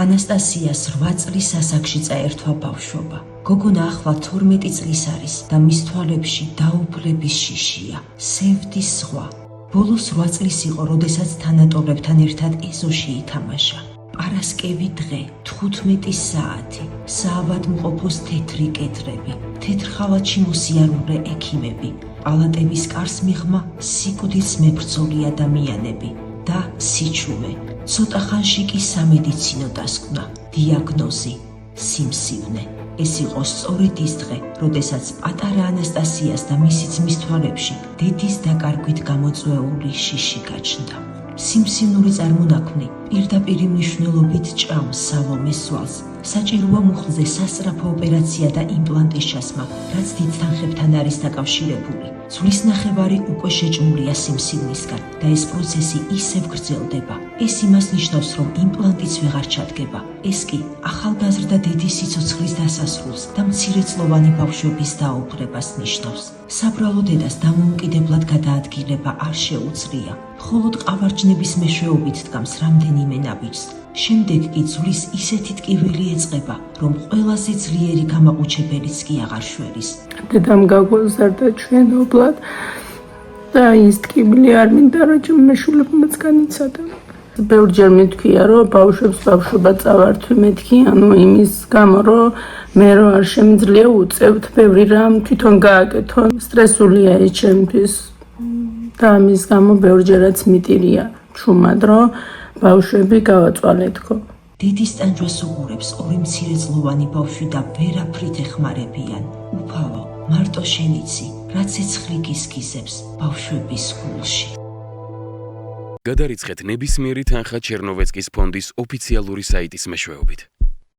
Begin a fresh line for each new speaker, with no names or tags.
ანასტასიას 8 წლის ასაკში წაერთვა ბავშვობა. გოგონა ახლა 12 წლის არის და მის თვალებში დაუბრების შიშია, სევდის ზღვა. ბოლოს 8 წლის იყო, როდესაც თანატოლებთან ერთად ეზოში ითამაშა. პარასკევი დღე, 15 საათი, საავადმყოფოს თეთრი კედლები, თეთრ ხალათში მოსიარულე ექიმები, პალატების კარს მიღმა სიკვდილს მებრძოლი ადამიანები და სიჩუმე. ცოტა ხანში კი სამედიცინო დასკვნა, დიაგნოზი, სიმსივნე. ეს იყო სწორედ ის დღე, როდესაც პატარა ანასტასიას და მისი ძმის თვალებში დედის დაკარგვით გამოწვეული შიში გაჩნდა. სიმსივნური წარმონაქმნი პირდაპირი მნიშვნელობით ჭამს სალომეს სვალს. საჭიროა მუხლზე სასწრაფო ოპერაცია და იმპლანტის ჩასმა, რაც დიდ თანხებთან არის დაკავშირებული. ცვლის ნახევარი უკვე შეჭმულია სიმსივნისგან და ეს პროცესი ისევ გრძელდება. ეს იმას ნიშნავს, რომ იმპლანტიც ვეღარ ჩადგება. ეს კი ახალგაზრდა დედის სიცოცხლის დასასრულს და მცირეწლოვანი ბავშვების დაუბრებას ნიშნავს. საბრალო დედას დამოუკიდებლად გადაადგილება არ შეუძლია. მხოლოდ ყავარჯნების მეშვეობით დგამს რამდენიმე ნაბიჯს. შემდეგ კი ძვლის ისეთი ტკივილი ეწყება, რომ ყველაზე ძლიერი გამაყუჩებელიც კი აღარ შვერის.
დედამ გაგვაზარდა ჩვენობლად და ის ტკივილი არ მინდა რა მეშულებმაც განიცადა. ბევრჯერ მეთქვია, რომ ბავშვებს ბავშვობა წავართვი, მეთქი, იმის გამო, რომ მე რო არ შემიძლია უწევთ ბევრი რამ თვითონ გააკეთო, სტრესულია ეს ჩემთვის და ამის გამო ბევრჯერაც მიტირია ჩუმად, რომ ბავშვები გავაწვალეთქო.
დედის ტანჯვას უყურებს ორი მცირეწლოვანი ბავშვი და ვერაფრით ეხმარებიან. უფალო, მარტო შენიცი, რაც ეცხლი გიზგიზებს ბავშვების გულში.
გადარიცხეთ ნებისმიერი თანხა ჩერნოვეცკის ფონდის ოფიციალური საიტის მეშვეობით.